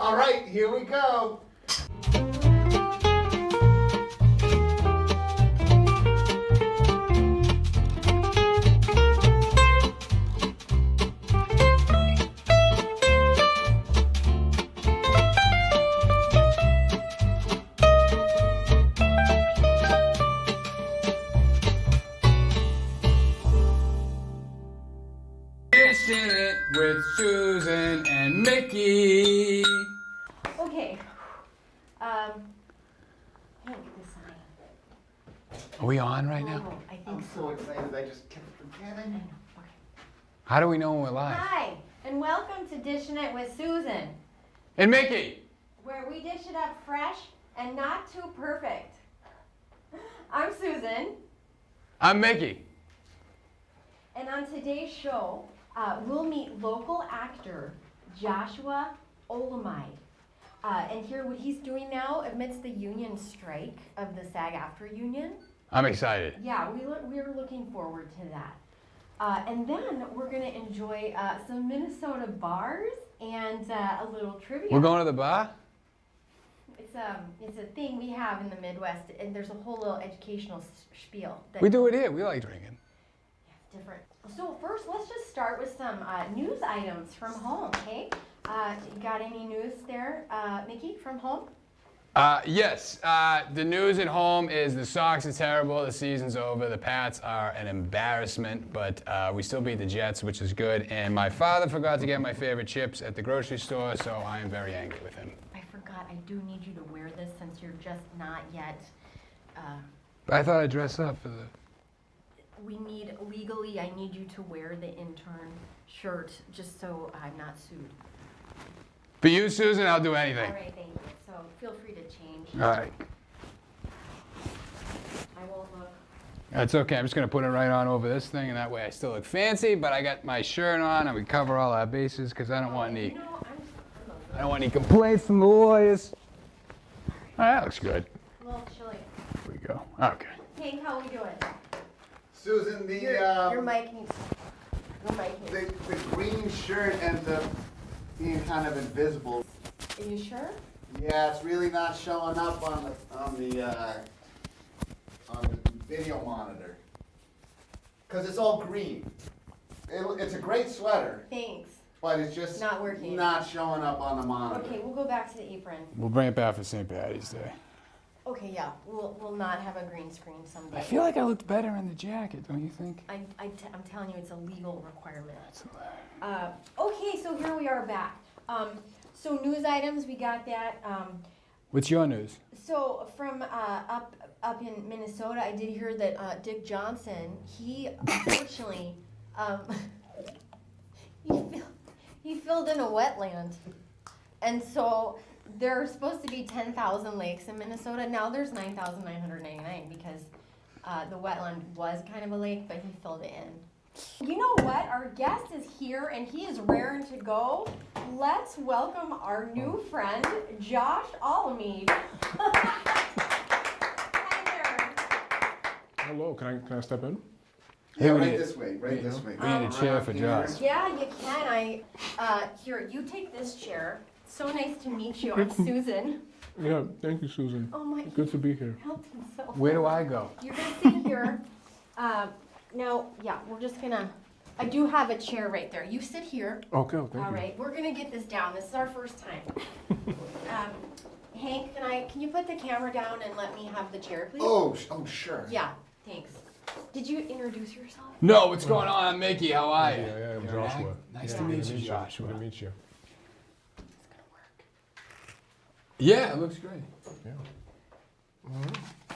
All right, here we go. Dishin It with Susan and Mickey. Okay. Hank, this sign. Are we on right now? Oh, I think I'm so. so excited, I just kept I forgetting. know. Okay. How do we know when we're live? Hi, and welcome to Dishin' It with Susan, And Mickey. where we dish it up fresh and not too perfect. I'm Susan, I'm Mickey. and on today's show, we'll meet local actor Joshua Olumide and hear what he's doing now amidst the union strike of the SAG-AFTRA union. I'm excited. Yeah, we're looking forward to that. And then we're going to enjoy some Minnesota bars and a little trivia. We're going to the bar? It's a thing we have in the Midwest, and there's a whole little educational spiel. That, We do it here. We like drinking. Yeah, it's different. So first, let's just start with some news items from home, okay? You got any news there, Mickey, from home? Yes. The news at home is the Sox are terrible. The season's over. The Pats are an embarrassment, but we still beat the Jets, which is good. And my father forgot to get my favorite chips at the grocery store, so I am very angry with him. I forgot, I do need you to wear this since you're just not yet. But I thought I'd dress up for the... Legally, I need you to wear the intern shirt just so I'm not sued. For you, Susan, I'll do anything. All right, thank you. So feel free to change. All right. I won't look. That's okay. I'm just going to put it right on over this thing, and that way I still look fancy, but I got my shirt on, and we cover all our bases, because I don't want any... No, I don't want any complaints from the lawyers. Oh, that looks good. a little chilly. Here we go. Okay. Hank, how we doing? Susan, Your mic needs. the green shirt ends up being kind of invisible. Are you sure? Yeah, it's really not showing up on the video monitor. Cause it's all green. It's a great sweater, Thanks. but it's just Not working. not showing up on the monitor. Okay, we'll go back to the apron. We'll bring it back for St. Patty's Day. Okay, yeah, we'll not have a green screen someday. I feel like I looked better in the jacket, don't you think? I'm telling you, it's a legal requirement. That's hilarious. Okay, so here we are back. So news items, we got that. What's your news? So from up in Minnesota, I did hear that Dick Johnson, he unfortunately, he filled in a wetland, and so there are supposed to be 10,000 lakes in Minnesota. Now there's 9,999 because the wetland was kind of a lake, but he filled it in. You know what? Our guest is here, and he is raring to go. Let's welcome our new friend, Josh Olumide. Hi there. Hello, can I step in? Yeah, we right need- this way, right this way. We need a chair for Josh. Yeah, you can. Here, you take this chair. So nice to meet you. I'm Susan. Yeah, thank you, Susan. Oh my, Good to be here. helped himself. Where do I go? You're gonna sit here. Now, yeah, we're just gonna, I do have a chair right there. You sit here. Okay, thank All you. right, we're gonna get this down. This is our first time. Hank, can you put the camera down and let me have the chair, please? Oh, sure. Yeah, thanks. Did you introduce yourself? No, what's going on? I'm Mickey. How are you? Yeah, I'm You're Joshua. Nice Yeah, to meet good you, Joshua. Good to meet you. It's gonna work. Yeah, it looks great. Yeah.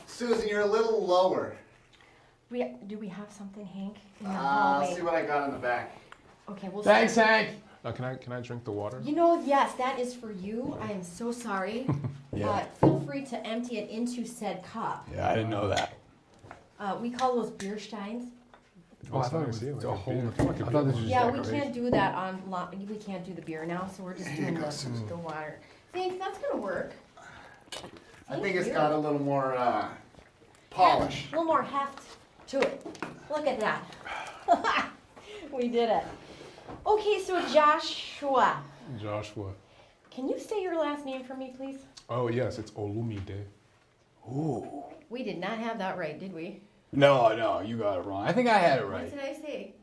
Susan, you're a little lower. Do we have something, Hank? In the Let's hallway? see what I got in the back. Okay, we'll Thanks, start. Hank. Can I drink the water? You know, yes, that is for you. I am so sorry. Yeah. Feel free to empty it into said cup. Yeah, I didn't know that. We call those beer steins. Oh, I thought it was a whole. I thought this was Yeah, we decoration. can't do that on. We can't do the beer now, so we're just doing the water. Think that's gonna work. I think it's you. got a little more polish. A little more heft to it. Look at that. We did it. Okay, so Joshua, Joshua. Can you say your last name for me, please? Oh yes, it's Olumide. Ooh. We did not have that right, did we? No, you got it wrong. I think I had it What right. did I say?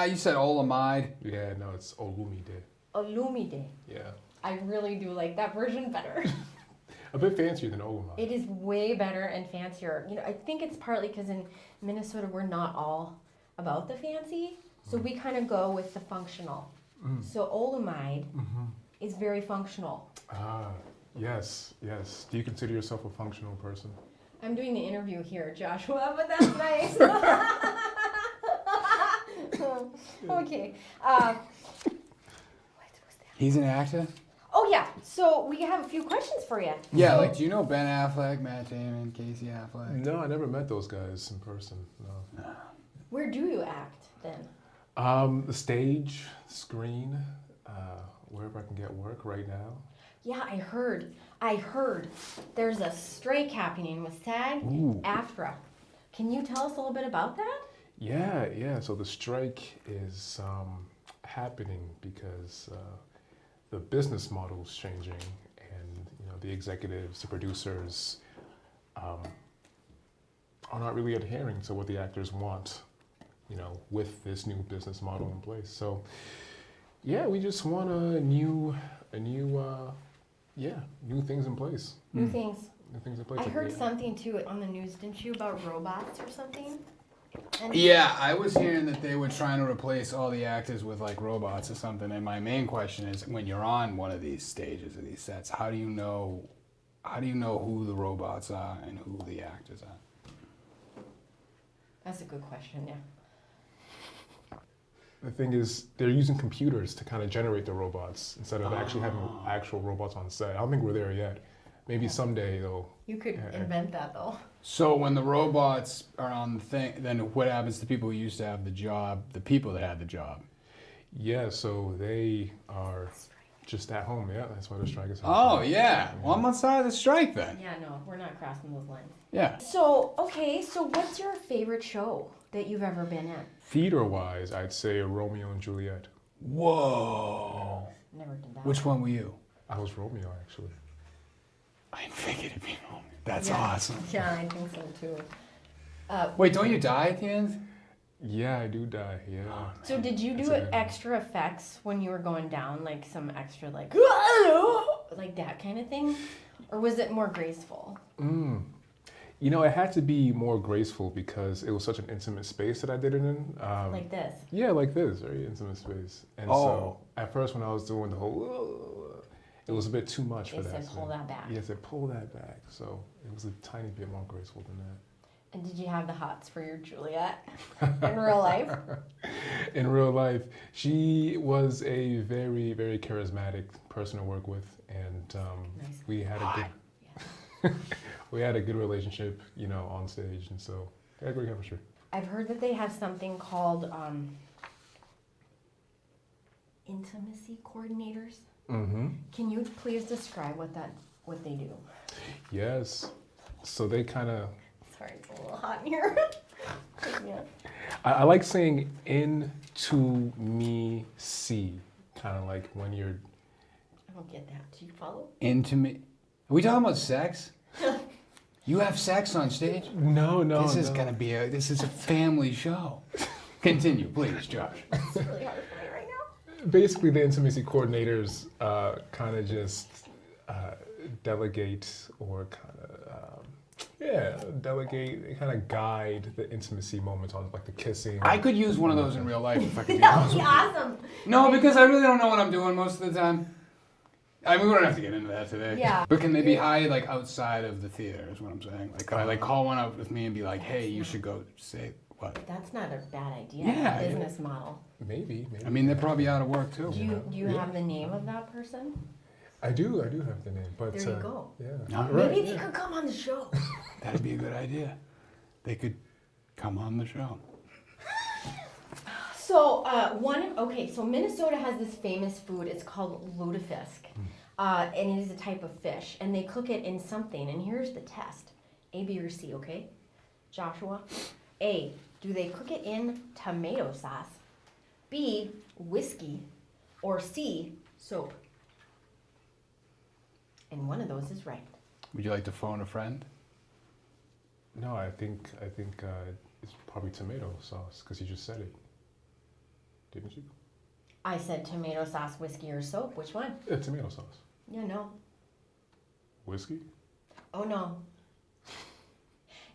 You said Olumide. Yeah, no, it's Olumide. Olumide. Yeah, I really do like that version better. a bit fancier than Olumide. It is way better and fancier. You know, I think it's partly because in Minnesota we're not all about the fancy, so we kind of go with the functional. So Olumide is very functional. Ah, yes. Do you consider yourself a functional person? I'm doing the interview here, Joshua, but that's nice. Okay. What was that? He's an actor? Oh yeah. So we have a few questions for you. Yeah, So- like, do you know Ben Affleck, Matt Damon, Casey Affleck? No, I never met those guys in person. No. Where do you act then? The stage, screen, wherever I can get work right now. Yeah, I heard there's a strike happening with SAG-AFTRA. Can you tell us a little bit about that? Yeah. So the strike is happening because the business model is changing, and the executives, the producers, are not really adhering to what the actors want. With this new business model in place. So, yeah, we just want new things in place. New things. New things in place. I Like, heard yeah. something too on the news, didn't you, about robots or something? And Yeah, I was hearing that they were trying to replace all the actors with like robots or something. And my main question is, when you're on one of these stages or these sets, how do you know who the robots are and who the actors are? That's a good question, yeah. The thing is, they're using computers to kind of generate the robots instead of actually having actual robots on set. I don't think we're there yet. Maybe someday though. You could Yeah. invent that though. So when the robots are on the thing, then what happens to people who used to have the job, the people that had the job? Yeah, so they are just at home. Yeah, that's why the strike is Oh, happening. yeah. Well, I'm on side of the strike then. Yeah, no, we're not crossing those lines. Yeah. So what's your favorite show that you've ever been in? Theater-wise, I'd say Romeo and Juliet. Whoa. Never did that. Which one were you? I was Romeo, actually. I figured it'd be Romeo. That's Yeah. awesome. Yeah, I think so too. Wait, don't you die at the end? Yeah, I do die. Yeah. So did you That's do a good one. extra effects when you were going down, like some extra like that kind of thing? Or was it more graceful? It had to be more graceful because it was such an intimate space that I did it in. Like this? Yeah, like this, very intimate space. And so at first when I was doing the whole, it was a bit too much They for that. said pull that back. Yeah, they said pull that back. So it was a tiny bit more graceful than that. And did you have the hots for your Juliet in real life? In real life, she was a very, very charismatic person to work with, and Nice. we had a Yeah. we had a good relationship, on stage, and so we had great chemistry. I've heard that they have something called intimacy coordinators. Mm-hmm. Can you please describe what they do? Yes. So they kind of. Sorry, it's a little hot in here. Yeah. I like saying into me see, kind of like when you're. I don't get that. Do you follow? Intimate. Are we talking about sex? You have sex on stage? No. This is gonna be this is a family show. Continue, please, Josh. It's really hard for me right now. Basically, the intimacy coordinators kind of just delegate or delegate, they kind of guide the intimacy moments on like the kissing. I could use one of those in real life if I could be That would honest be with you. awesome. No, because I really don't know what I'm doing most of the time. I mean, we don't have to get into that today. Yeah. But can they be hired like outside of the theater? Is what I'm saying. Like, could I like call one up with me and be like, "Hey, you should go say what?" That's not a bad idea. Yeah, Business model. Maybe. I mean, they're probably out of work too. Do you have the name of that person? I do have the name, but There you go. Yeah. All Maybe right. they could come on the show. That'd be a good idea. They could come on the show. So so Minnesota has this famous food. It's called lutefisk, and it is a type of fish, and they cook it in something. And here's the test: A, B, or C. Okay, Joshua. A, do they cook it in tomato sauce? B, whiskey, or C, soap? And one of those is right. Would you like to phone a friend? No, I think it's probably tomato sauce because you just said it, didn't you? I said tomato sauce, whiskey, or soap. Which one? Yeah, tomato sauce. Yeah, no. Whiskey? Oh no.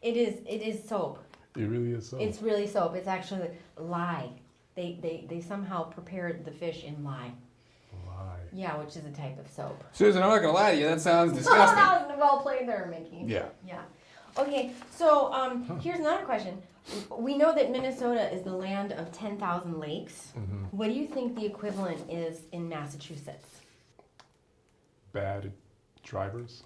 It is soap. It really is soap. It's really soap. It's actually lye. They somehow prepared the fish in lye. Lye. Yeah, which is a type of soap. Susan, I'm not gonna lie to you. That sounds Oh, disgusting. that was well played there, Mickey. Yeah. Yeah. Okay, so here's another question. We know that Minnesota is the land of 10,000 lakes. Mm-hmm. What do you think the equivalent is in Massachusetts? Bad drivers.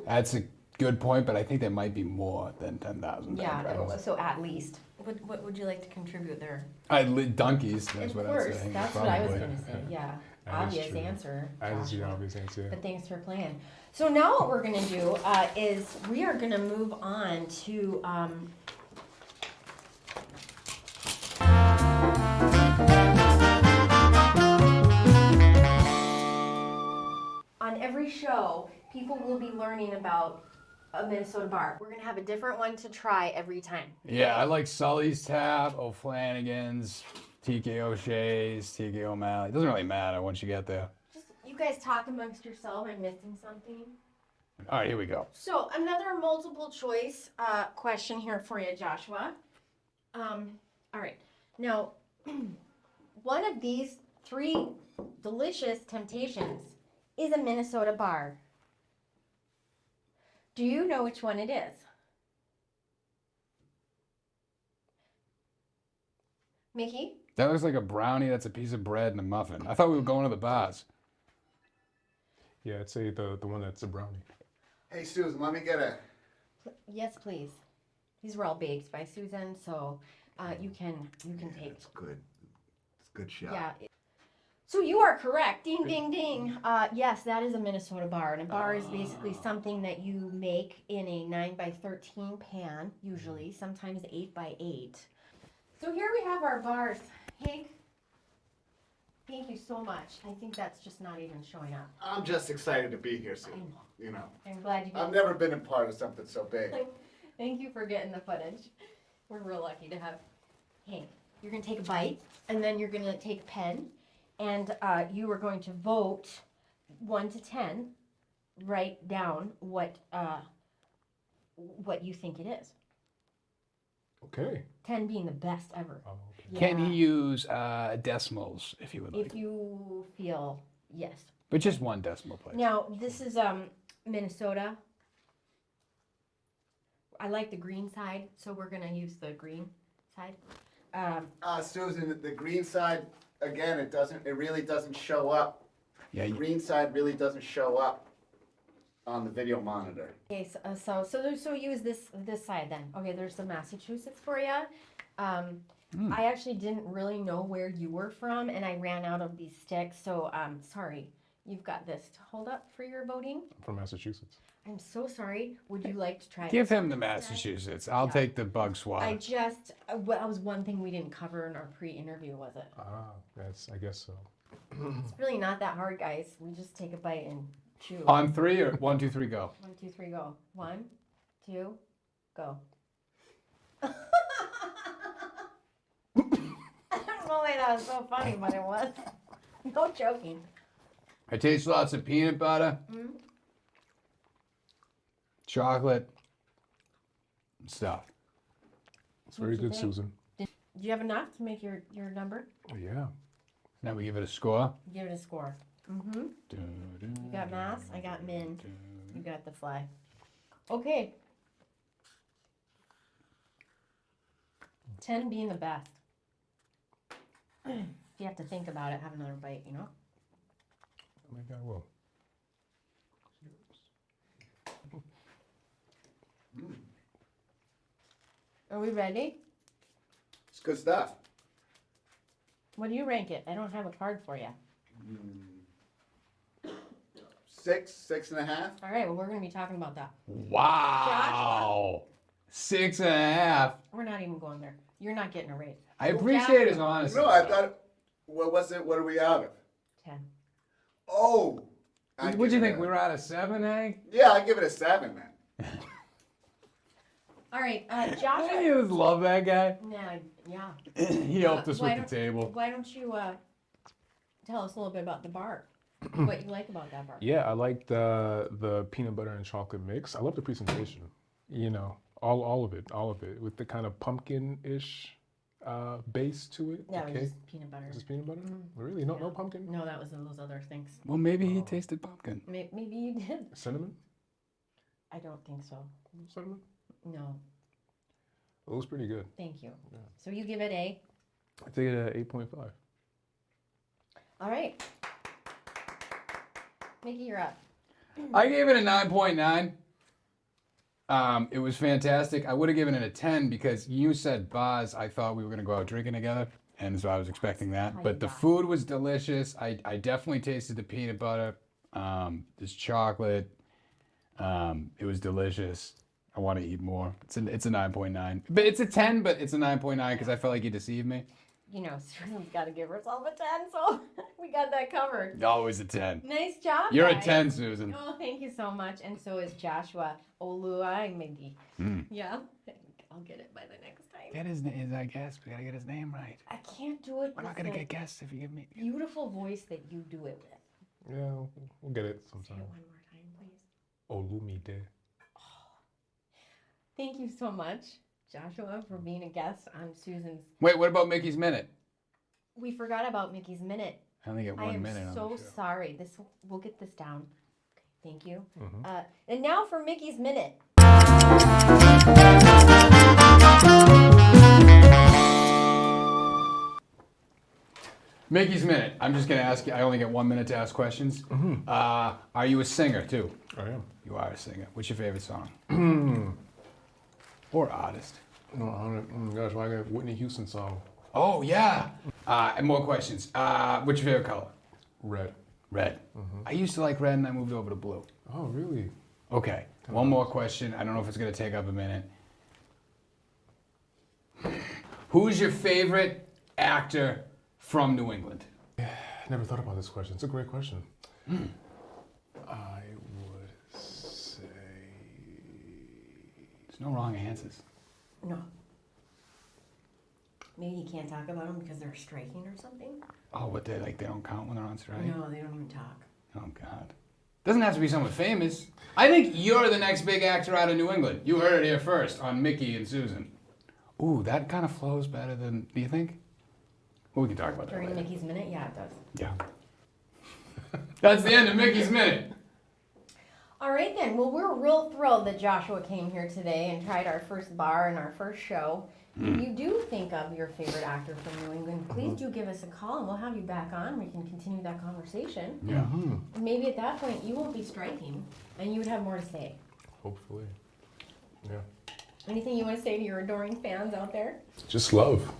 That's a good point, but I think there might be more than 10,000. Yeah, so at least. What would you like to contribute there? Donkeys. That's Of what course, I'd say. that's what I was Probably. going to say. Yeah, That is obvious true. answer. That is the Joshua. obvious answer. But thanks for playing. So now what we're going to do is we are going to move on to on every show, people will be learning about a Minnesota bar. We're going to have a different one to try every time. Yeah, I like Sully's Tap, O'Flanagan's, TK O'Shea's, TK O'Malley. It doesn't really matter once you get there. Just you guys talk amongst yourselves. I'm missing something. All right, here we go. So another multiple choice question here for you, Joshua. All right. Now, one of these three delicious temptations is a Minnesota bar. Do you know which one it is? Mickey? That looks like a brownie. That's a piece of bread and a muffin. I thought we were going to the bars. Yeah, I'd say the one that's a brownie. Hey, Susan, let me get a. Yes, please. These were all baked by Susan, so you can take. It's good. It's a good shot. Yeah. So you are correct. Ding, ding, ding. Yes, that is a Minnesota bar. And a bar is basically something that you make in a 9x13 pan, usually, sometimes 8x8. So here we have our bars. Hank, thank you so much. I think that's just not even showing up. I'm just excited to be here, I Susan. know. You know, I'm glad you I've get never been a part of something so big. Thank you for getting the footage. We're real lucky to have Hank. You're going to take a bite, and then you're going to take a pen, and you are going to vote 1 to 10. Write down what you think it is. Okay. 10 being the best ever. Oh, okay. Can he Yeah. use decimals if you would like? If you feel yes. But just one decimal place. Now this is Minnesota. I like the green side, so we're gonna use the green side. Susan, the green side, again, it really doesn't show up. Yeah, The you- green side really doesn't show up on the video monitor. Okay, so use this side then. Okay, there's the Massachusetts for you. I actually didn't really know where you were from, and I ran out of these sticks. So sorry. You've got this to hold up for your voting. I'm from Massachusetts. I'm so sorry. Would you like to try? Give this him the one instead? Massachusetts. I'll Yeah. take the bug swat. That was one thing we didn't cover in our pre-interview, was it? I guess so. It's really not that hard, guys. We just take a bite and chew. On 3 or 1, 2, 3, go. 1, 2, 3, go. 1, 2, go. I don't know why that was so funny, but it was. No joking. I taste lots of peanut butter, chocolate, and stuff. It's very What'd you good, think? Susan. Do you have enough to make your number? Oh, yeah. Now we give it a score. Give it a score. You got mass, I got min, you got the fly. Okay. 10 being the best. If you have to think about it, have another bite, you know? Oh, my God, well. Are we ready? It's good stuff. What do you rank it? I don't have a card for you. 6.5. All right, well, we're going to be talking about that. Wow. 6.5. We're not even going there. You're not getting a rate. I appreciate his honesty. No, I thought, what was it? What are we out of? 10. Oh, What'd you think? We were out of 7, Hank? Yeah, I give it a 7, man. All right, Don't Joshua. you just love that guy? Yeah. He helped us Why with the table. Why don't you tell us a little bit about the bar? What you like about that bar? Yeah, I like the peanut butter and chocolate mix. I love the presentation. You know, all of it, with the kind of pumpkin-ish base to it. Yeah, it Okay. was just peanut butter. Is this peanut butter? Really? No, no pumpkin? No, that was those other things. Well, maybe he tasted pumpkin. Maybe you did. Cinnamon? I don't think so. Cinnamon? No, It was pretty good. thank you. Yeah. So you give it a. I think it at 8.5. All right. Mickey, you're up. I gave it a 9.9. It was fantastic. I would have given it a 10 because you said bars. I thought we were going to go out drinking together, and so I was expecting that. But the food was delicious. I definitely tasted the peanut butter, this chocolate. It was delicious. I want to eat more. It's a 9.9. But it's a 10, but it's a 9.9 because I felt like you deceived me. You know, Susan's got to give herself a 10, so we got that covered. Always a 10. Nice job, You're guys. a 10, Susan. Oh, thank you so much. And so is Joshua Olumide. Yeah, I'll get it by the next time. Get his name, I guess. We got to get his name right. I can't do it. We're not with going to the get guests if you give me... beautiful voice that you do it with. Yeah, we'll get it Say sometime. it one more time, please. Olumide. Thank you so much, Joshua, for being a guest on Susan's. Wait, what about Mickey's Minute? We forgot about Mickey's Minute. I only get I 1 am minute on so the show. sorry. We'll get this down. Okay, thank you. Mhm. And now for Mickey's Minute. Mickey's Minute. I'm just going to ask you, I only get 1 minute to ask questions. Are you a singer, too? I am. You are a singer. What's your favorite song? Or artist? No, oh my gosh, why I got a Whitney Houston song? Oh, yeah. And more questions. What's your favorite color? Red. Red. I used to like red and I moved over to blue. Oh, really? Okay. One more question. I don't know if it's going to take up a minute. Who's your favorite actor from New England? I never thought about this question. It's a great question. I would say... There's no wrong answers. No. Maybe you can't talk about them because they're striking or something? Oh, what, they don't count when they're on strike? No, they don't even talk. Oh, God. Doesn't have to be someone famous. I think you're the next big actor out of New England. You heard it here first on Mickey and Susan. Ooh, that kind of flows better than, do you think? Well, we can talk about that During later. Mickey's Minute? Yeah, it does. Yeah. That's the end of Mickey's Minute. All right, then. Well, we're real thrilled that Joshua came here today and tried our first bar and our first show. If you do think of your favorite actor from New England, please do give us a call and we'll have you back on. We can continue that conversation. Yeah. And maybe at that point you won't be striking and you would have more to say. Hopefully. Yeah. Anything you want to say to your adoring fans out there? Just love.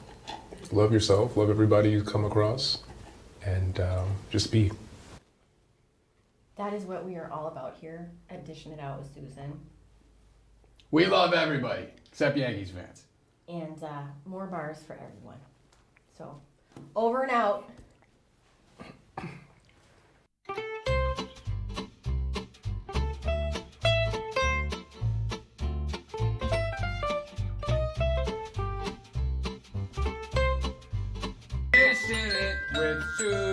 Love yourself. Love everybody you come across. And just be. That is what we are all about here at Dishin' It Out with Susan. We love everybody, except Yankees fans. And more bars for everyone. So, over and out. Dishin' It with Susan.